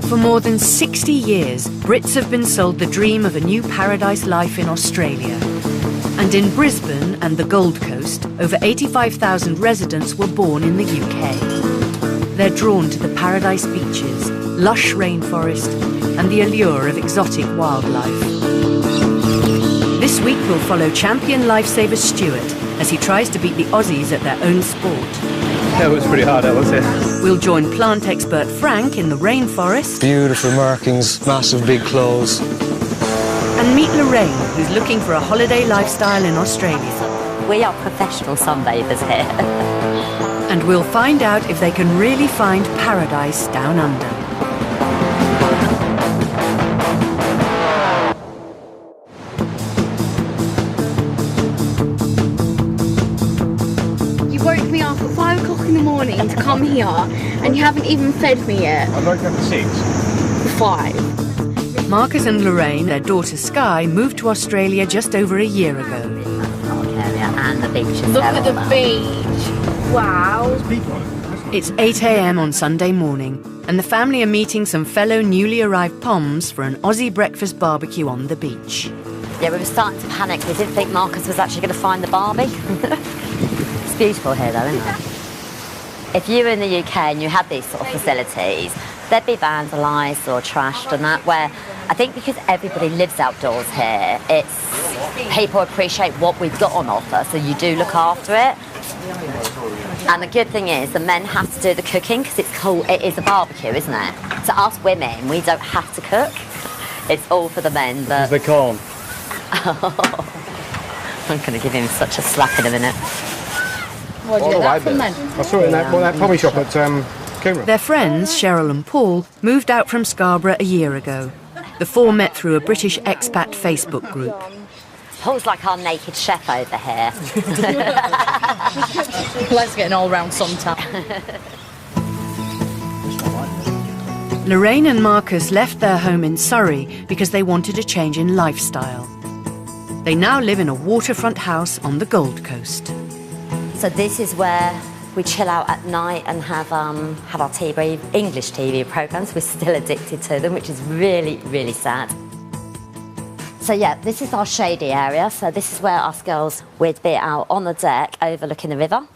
For more than 60 years, Brits have been sold the dream of a new paradise life in Australia. And in Brisbane and the Gold Coast, over 85,000 residents were born in the UK. They're drawn to the paradise beaches, lush rainforest, and the allure of exotic wildlife. This week we'll follow champion lifesaver Stuart as he tries to beat the Aussies at their own sport. Yeah, it was pretty hard, wasn't it? We'll join plant expert Frank in the rainforest. Beautiful markings, massive big claws. And meet Lorraine, who's looking for a holiday lifestyle in Australia. We are professional sunbathers here. And we'll find out if they can really find paradise down under. You woke me up at 5 o'clock in the morning to come here, and you haven't even fed me yet. I woke up at 6. 5. Marcus and Lorraine, their daughter Sky, moved to Australia just over a year ago. And the beaches. Look at the beach. Wow. It's 8 a.m. on Sunday morning, and the family are meeting some fellow newly arrived Poms for an Aussie breakfast barbecue on the beach. Yeah, we were starting to panic. We didn't think Marcus was actually going to find the Barbie. It's beautiful here, though, isn't it? If you were in the UK and you had these sort of facilities, they'd be vandalised or trashed and that, where I think because everybody lives outdoors here, it's people appreciate what we've got on offer, so you do look after it. And the good thing is the men have to do the cooking because it's cool. It is a barbecue, isn't it? So us women, we don't have to cook. It's all for the men. But They can't. I'm going to give him such a slap in a minute. Where'd you get that from then? I saw it in that pommy shop at Coomera. Their friends, Cheryl and Paul, moved out from Scarborough a year ago. The four met through a British expat Facebook group. Paul's like our naked chef over here. Let's get an all-round suntan. Lorraine and Marcus left their home in Surrey because they wanted a change in lifestyle. They now live in a waterfront house on the Gold Coast. So this is where we chill out at night and have our TV, English TV programmes. We're still addicted to them, which is really, really sad. So yeah, this is our shady area. So this is where us girls, we'd be out on the deck overlooking the river.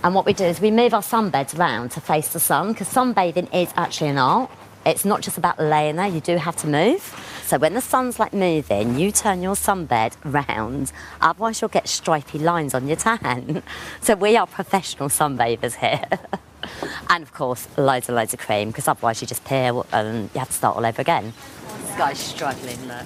And what we do is we move our sunbeds around to face the sun, because sunbathing is actually an art. It's not just about laying there, you do have to move. So when the sun's like moving, you turn your sunbed round, otherwise you'll get stripy lines on your tan. So we are professional sunbathers here. And of course, loads and loads of cream, because otherwise you just peel and you have to start all over again. This guy's struggling, look.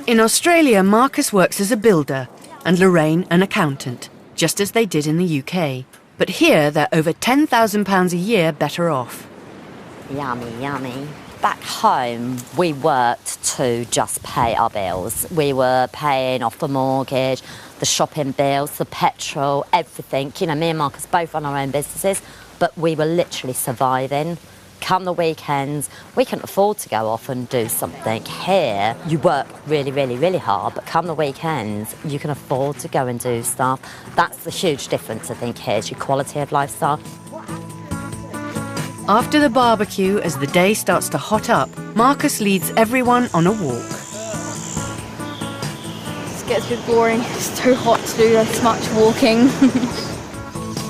In Australia, Marcus works as a builder and Lorraine an accountant, just as they did in the UK. But here, they're over £10,000 a year better off. Yummy, yummy. Back home, we worked to just pay our bills. We were paying off the mortgage, the shopping bills, the petrol, everything. You know, me and Marcus both run our own businesses, but we were literally surviving. Come the weekends, we couldn't afford to go off and do something. Here, you work really, really, really hard, but come the weekends, you can afford to go and do stuff. That's the huge difference, I think, here, is your quality of lifestyle. After the barbecue, as the day starts to hot up, Marcus leads everyone on a walk. It gets a bit boring. It's too hot to do this much walking.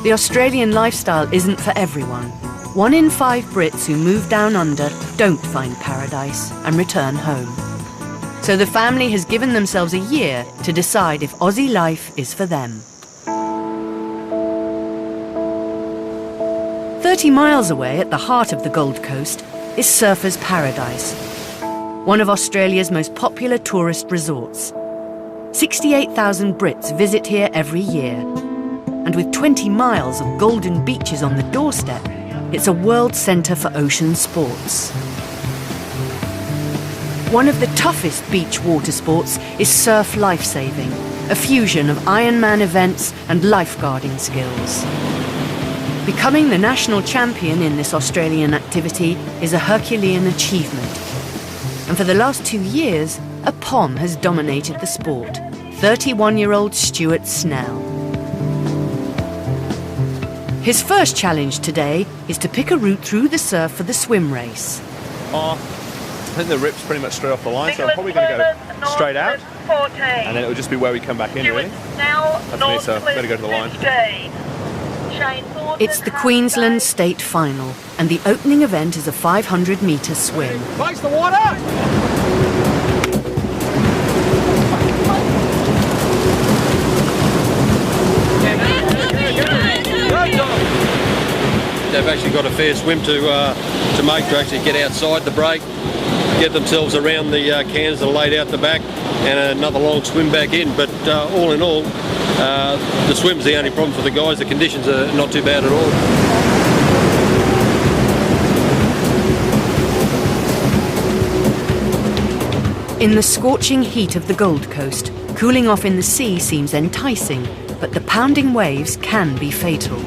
The Australian lifestyle isn't for everyone. 1 in 5 Brits who move down under don't find paradise and return home. So the family has given themselves a year to decide if Aussie life is for them. 30 miles away at the heart of the Gold Coast is Surfers Paradise, one of Australia's most popular tourist resorts. 68,000 Brits visit here every year. And with 20 miles of golden beaches on the doorstep, it's a world centre for ocean sports. One of the toughest beach water sports is surf lifesaving, a fusion of Ironman events and lifeguarding skills. Becoming the national champion in this Australian activity is a Herculean achievement. And for the last 2 years, a Pom has dominated the sport, 31-year-old Stuart Snell. His first challenge today is to pick a route through the surf for the swim race. I think the rip's pretty much straight off the line, so I'm probably going to go straight out, and then it'll just be where we come back in, really. That's me, so I'm going to go to the line. It's the Queensland State Final, and the opening event is a 500-metre swim. Face the water! They've actually got a fair swim to make to actually get outside the break, get themselves around the cans that are laid out the back, and another long swim back in. But all in all, the swim's the only problem for the guys. The conditions are not too bad at all. In the scorching heat of the Gold Coast, cooling off in the sea seems enticing, but the pounding waves can be fatal.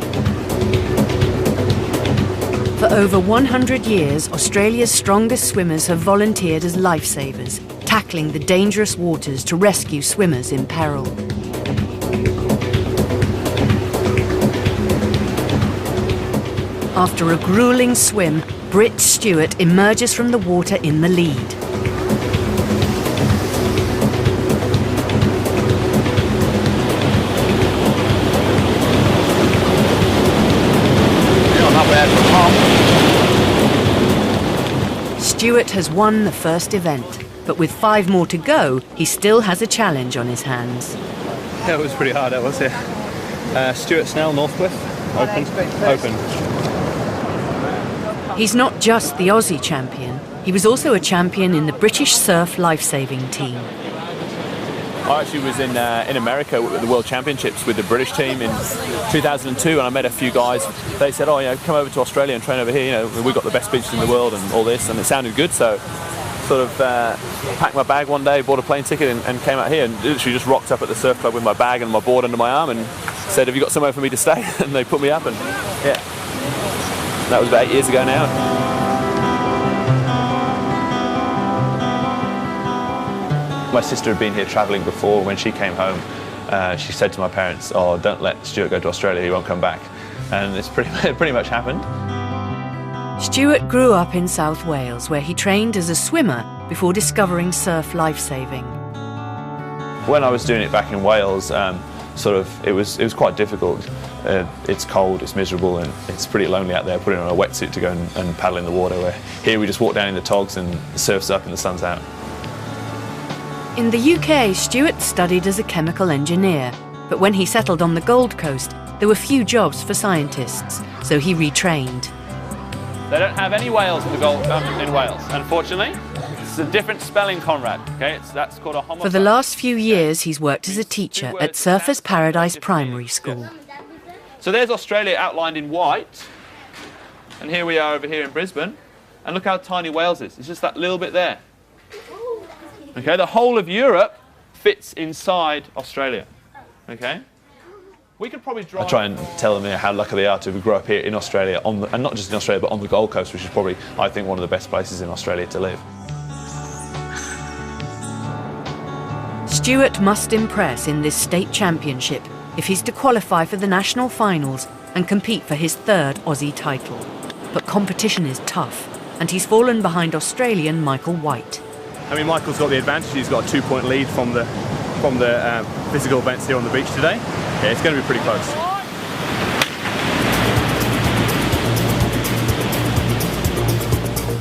For over 100 years, Australia's strongest swimmers have volunteered as lifesavers, tackling the dangerous waters to rescue swimmers in peril. After a grueling swim, Britt Stewart emerges from the water in the lead. Stewart has won the first event, but with 5 more to go, he still has a challenge on his hands. Yeah, it was pretty hard, that was it. Stuart Snell, Northcliffe, open. He's not just the Aussie champion, he was also a champion in the British surf lifesaving team. I actually was in America with the World Championships with the British team in 2002, and I met a few guys. They said, "Oh, come over to Australia and train over here. We've got the best beaches in the world and all this," and it sounded good. So, sort of packed my bag one day, bought a plane ticket, and came out here. And literally just rocked up at the surf club with my bag and my board under my arm, and said, "Have you got somewhere for me to stay?" And they put me up, and yeah, that was about 8 years ago now. My sister had been here travelling before. When she came home, she said to my parents, "Oh, don't let Stuart go to Australia, he won't come back." And it's pretty much happened. Stuart grew up in South Wales, where he trained as a swimmer before discovering surf lifesaving. When I was doing it back in Wales, it was quite difficult. It's cold, it's miserable, and it's pretty lonely out there, putting on a wetsuit to go and paddle in the water, where here we just walk down in the togs and the surf's up and the sun's out. In the UK, Stuart studied as a chemical engineer, but when he settled on the Gold Coast, there were few jobs for scientists, so he retrained. They don't have any whales in Wales, unfortunately. It's a different spelling, Conrad. Okay, that's called a homophone. For the last few years, he's worked as a teacher at Surfers Paradise Primary School. So there's Australia outlined in white, and here we are over here in Brisbane, and look how tiny Wales is. It's just that little bit there. Okay, the whole of Europe fits inside Australia. Okay, we could probably drive. I try and tell them how lucky they are to grow up here in Australia, and not just in Australia, but on the Gold Coast, which is probably, I think, one of the best places in Australia to live. Stuart must impress in this state championship if he's to qualify for the national finals and compete for his 3rd Aussie title. But competition is tough, and he's fallen behind Australian Michael White. I mean, Michael's got the advantage. He's got a 2-point lead from the physical events here on the beach today. Yeah, it's going to be pretty close.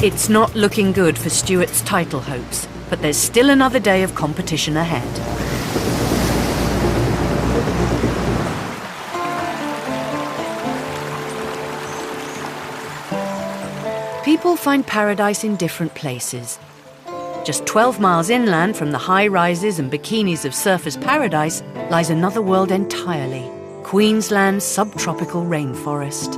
It's not looking good for Stuart's title hopes, but there's still another day of competition ahead. People find paradise in different places. Just 12 miles inland from the high-rises and bikinis of Surfers Paradise lies another world entirely, Queensland's subtropical rainforest.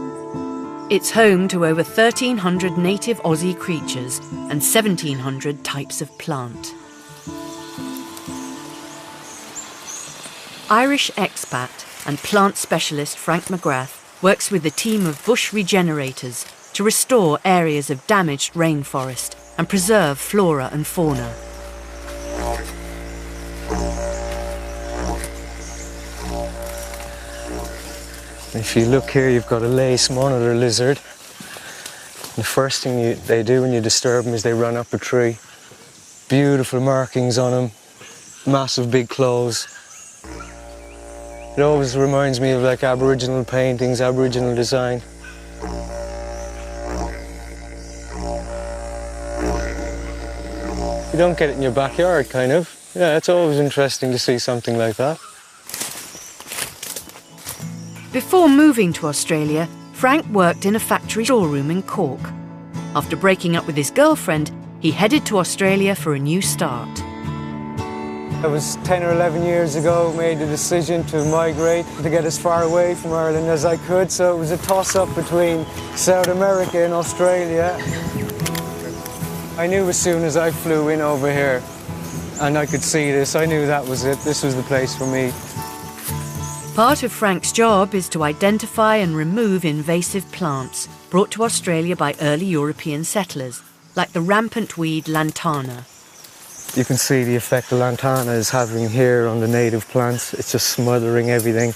It's home to over 1,300 native Aussie creatures and 1,700 types of plant. Irish expat and plant specialist Frank McGrath works with a team of bush regenerators to restore areas of damaged rainforest and preserve flora and fauna. If you look here, you've got a lace monitor lizard. The first thing they do when you disturb them is they run up a tree. Beautiful markings on them, massive big claws. It always reminds me of like Aboriginal paintings, Aboriginal design. You don't get it in your backyard, kind of. Yeah, it's always interesting to see something like that. Before moving to Australia, Frank worked in a factory storeroom in Cork. After breaking up with his girlfriend, he headed to Australia for a new start. I was 10 or 11 years ago, made the decision to migrate to get as far away from Ireland as I could, so it was a toss-up between South America and Australia. I knew as soon as I flew in over here and I could see this, I knew that was it, this was the place for me. Part of Frank's job is to identify and remove invasive plants brought to Australia by early European settlers, like the rampant weed lantana. You can see the effect the lantana is having here on the native plants. It's just smothering everything.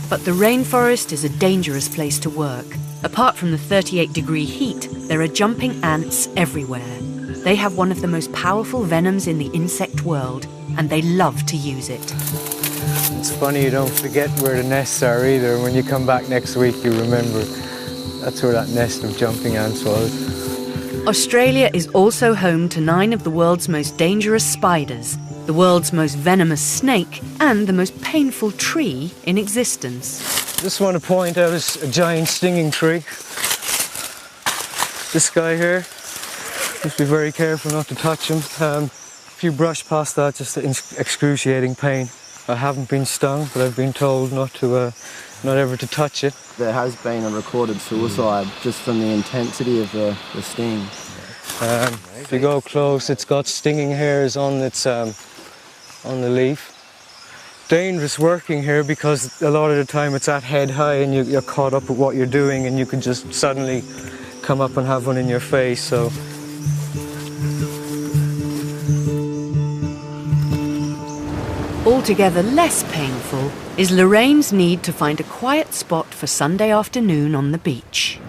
But the rainforest is a dangerous place to work. Apart from the 38-degree heat, there are jumping ants everywhere. They have one of the most powerful venoms in the insect world, and they love to use it. It's funny you don't forget where the nests are either. When you come back next week, you remember that's where that nest of jumping ants was. Australia is also home to 9 of the world's most dangerous spiders, the world's most venomous snake, and the most painful tree in existence. Just want to point out a giant stinging tree. This guy here, just be very careful not to touch him. If you brush past that, just excruciating pain. I haven't been stung, but I've been told not ever to touch it. There has been a recorded suicide just from the intensity of the sting. If you go close, it's got stinging hairs on the leaf. Dangerous working here because a lot of the time it's at head high and you're caught up with what you're doing and you could just suddenly come up and have one in your face. So. Altogether less painful is Lorraine's need to find a quiet spot for Sunday afternoon on the beach.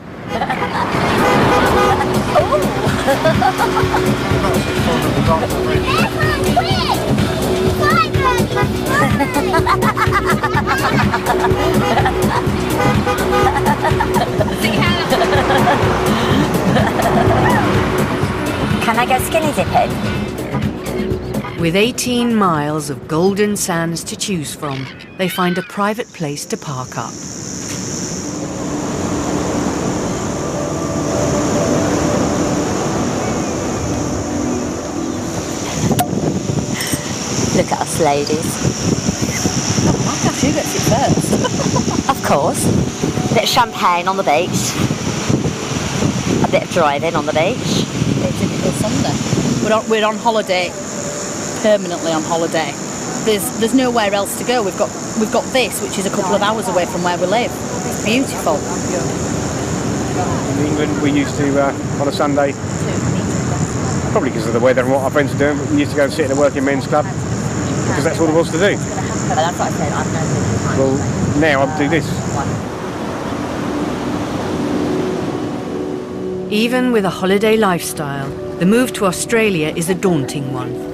Can I go skinny dipping? With 18 miles of golden sands to choose from, they find a private place to park up. Look at us ladies. I guess you get it first. Of course. A bit of champagne on the beach. A bit of driving on the beach. It's typical Sunday. We're on holiday. Permanently on holiday. There's nowhere else to go. We've got this, which is a couple of hours away from where we live. It's beautiful. In England, we used to on a Sunday, probably because of the weather and what our friends are doing, we used to go and sit in a working men's club because that's all there was to do. Well, now I do this. Even with a holiday lifestyle, the move to Australia is a daunting one.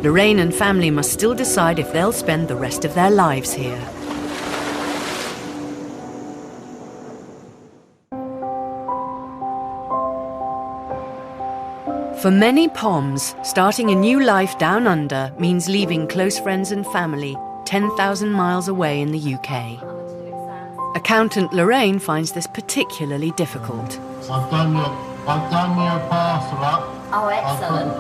Lorraine and family must still decide if they'll spend the rest of their lives here. For many Poms, starting a new life down under means leaving close friends and family 10,000 miles away in the UK. Accountant Lorraine finds this particularly difficult. I've done your parcel. Oh, excellent.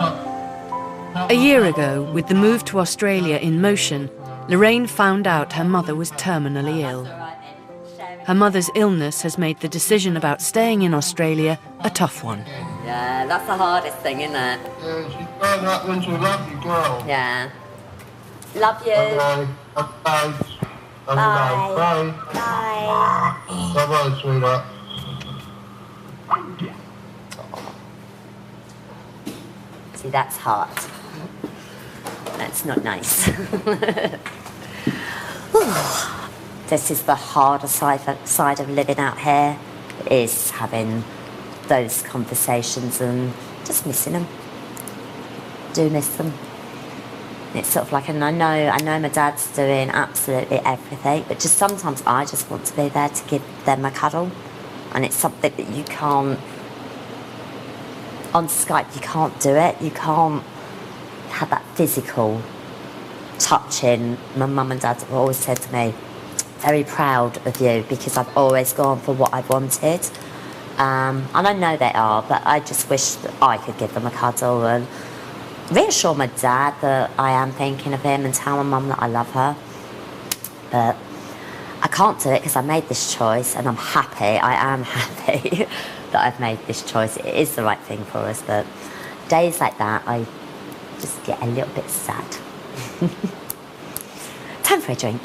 A year ago, with the move to Australia in motion, Lorraine found out her mother was terminally ill. Her mother's illness has made the decision about staying in Australia a tough one. Yeah, that's the hardest thing, isn't it? Yeah, she's turned up into a lovely girl. Yeah. Love you. Okay. Bye. Bye. Bye. Bye-bye, sweetheart. See, that's hard. That's not nice. this is the harder side of living out here, is having those conversations and just missing them. Do miss them. It's sort of like, and I know my dad's doing absolutely everything, but just sometimes I just want to be there to give them a cuddle, and it's something that you can't, on Skype you can't do it, you can't have that physical touching. My mum and dad have always said to me, very proud of you, because I've always gone for what I've wanted, and I know they are, but I just wish that I could give them a cuddle and reassure my dad that I am thinking of him and tell my mum that I love her. But I can't do it because I made this choice, and I'm happy, I am happy that I've made this choice. It is the right thing for us, but days like that I just get a little bit sad. Time for a drink.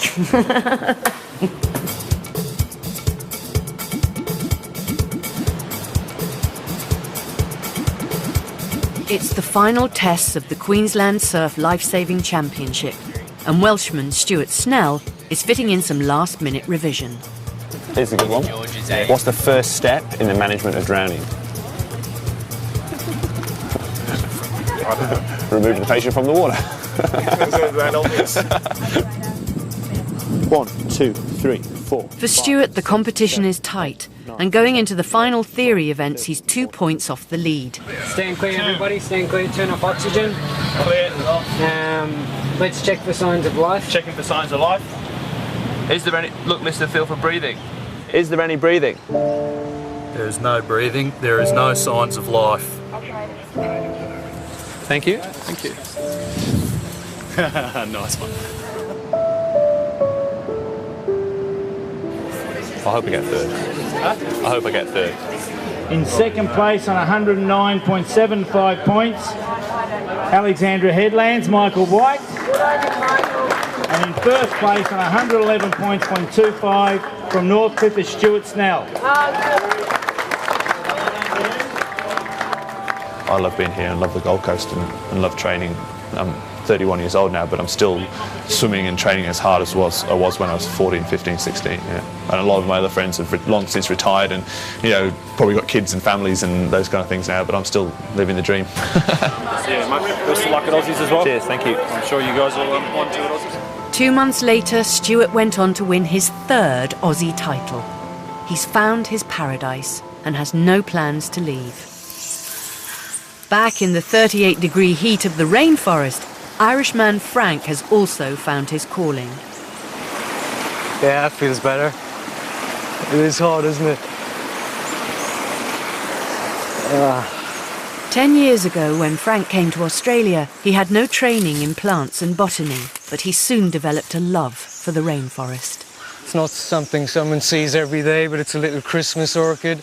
It's the final test of the Queensland Surf Lifesaving Championship, and Welshman Stuart Snell is fitting in some last-minute revision. Here's a good one. What's the first step in the management of drowning? Removing the patient from the water. That obvious. 1, 2, 3, 4. For Stuart, the competition is tight, and going into the final theory events, he's 2 points off the lead. Stand clear, everybody. Stand clear. Turn off oxygen. Clear. Let's check for signs of life. Checking for signs of life. Is there any... Look, Mr. Phil, for breathing. Is there any breathing? There is no breathing. There is no signs of life. Thank you. Thank you. Nice one. I hope I get third. I hope I get third. In second place on 109.75 points, Alexandra Headlands, Michael White. And in first place on 111 points, 0.25 from Northcliffe is Stuart Snell. I love being here and love the Gold Coast and love training. I'm 31 years old now, but I'm still swimming and training as hard as I was when I was 14, 15, 16. Yeah. And a lot of my other friends have long since retired and, you know, probably got kids and families and those kind of things now, but I'm still living the dream. Yeah, mate. Best of luck at Aussies as well. Cheers, thank you. I'm sure you guys will want to at Aussies. 2 months later, Stuart went on to win his third Aussie title. He's found his paradise and has no plans to leave. Back in the 38-degree heat of the rainforest, Irishman Frank has also found his calling. Yeah, it feels better. It is hard, isn't it? 10 years ago, when Frank came to Australia, he had no training in plants and botany, but he soon developed a love for the rainforest. It's not something someone sees every day, but it's a little Christmas orchid.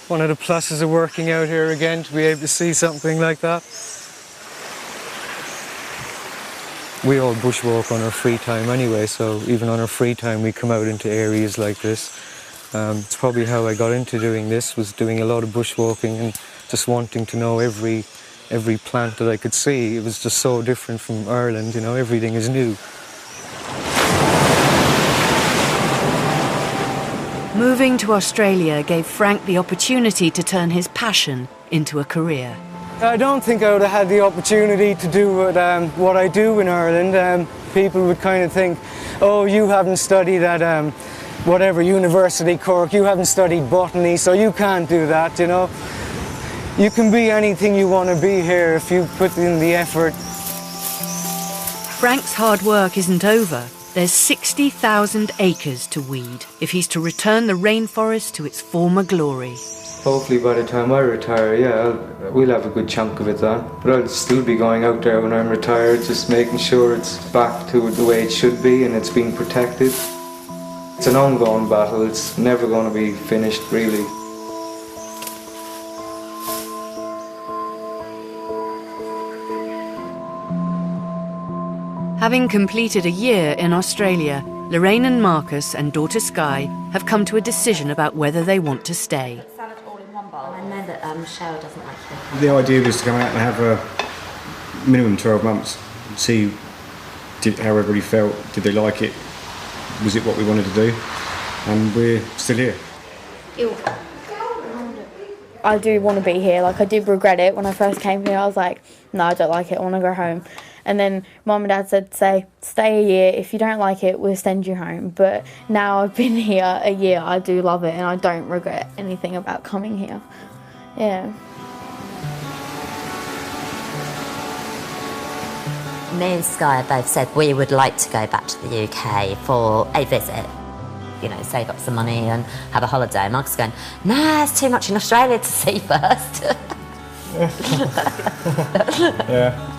One of the pluses of working out here again, to be able to see something like that. We all bushwalk on our free time anyway, so even on our free time we come out into areas like this. It's probably how I got into doing this, was doing a lot of bushwalking and just wanting to know every plant that I could see. It was just so different from Ireland, you know, everything is new. Moving to Australia gave Frank the opportunity to turn his passion into a career. I don't think I would have had the opportunity to do what I do in Ireland. People would kind of think, oh, you haven't studied at whatever university, Cork, you haven't studied botany, so you can't do that, you know. You can be anything you want to be here if you put in the effort. Frank's hard work isn't over. There's 60,000 acres to weed if he's to return the rainforest to its former glory. Hopefully by the time I retire, yeah, we'll have a good chunk of it done. But I'll still be going out there when I'm retired, just making sure it's back to the way it should be and it's being protected. It's an ongoing battle, it's never going to be finished, really. Having completed a year in Australia, Lorraine and Marcus and daughter Sky have come to a decision about whether they want to stay. I know that Cheryl doesn't like it. The idea was to come out and have a minimum 12 months, see how everybody felt, did they like it, was it what we wanted to do? And we're still here. I do want to be here. Like, I did regret it when I first came here. I was like, no, I don't like it. I want to go home. And then Mum and Dad said, stay a year. If you don't like it, we'll send you home. But now I've been here a year, I do love it, and I don't regret anything about coming here. Yeah. Me and Sky both said we would like to go back to the UK for a visit. You know, save up some money and have a holiday. And Mark's going, nah, it's too much in Australia to see first. Yeah.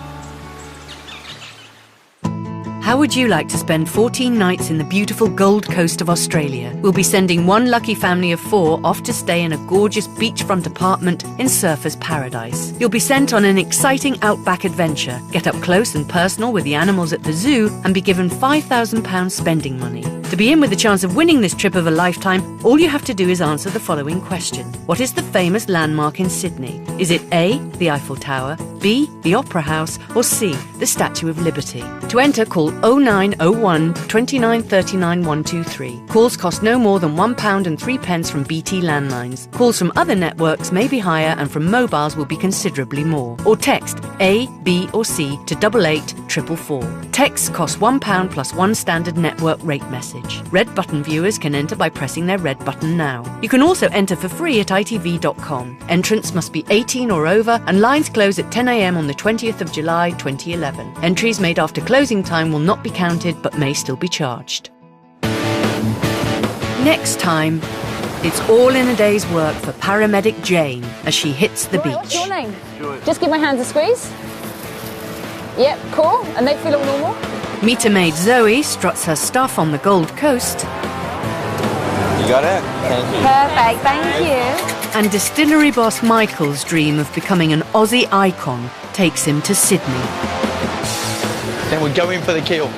How would you like to spend 14 nights in the beautiful Gold Coast of Australia? We'll be sending one lucky family of 4 off to stay in a gorgeous beachfront apartment in Surfers Paradise. You'll be sent on an exciting outback adventure, get up close and personal with the animals at the zoo, and be given £5,000 spending money. To be in with the chance of winning this trip of a lifetime, all you have to do is answer the following question. What is the famous landmark in Sydney? Is it A, the Eiffel Tower, B, the Opera House, or C, the Statue of Liberty? To enter, call 0901 29 39 123. Calls cost no more than £1 and 3 pence from BT landlines. Calls from other networks may be higher and from mobiles will be considerably more. Or text A, B or C to 88444. Texts cost £1 plus 1 standard network rate message. Red button viewers can enter by pressing their red button now. You can also enter for free at itv.com. Entrants must be 18 or over and lines close at 10 a.m. on the 20th of July 2011. Entries made after closing time will not be counted but may still be charged. Next time, it's all in a day's work for paramedic Jane as she hits the beach. What's your name? Just give my hands a squeeze. Yep, cool. And they feel all normal. Meter maid Zoe struts her stuff on the Gold Coast. You got it? Thank you. Perfect, thank you. And distillery boss Michael's dream of becoming an Aussie icon takes him to Sydney. Then we go in for the kill.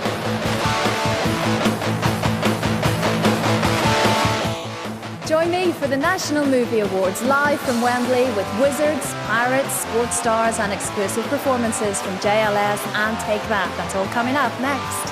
Join me for the National Movie Awards live from Wembley with wizards, pirates, sports stars and exclusive performances from JLS and Take That. That's all coming up next.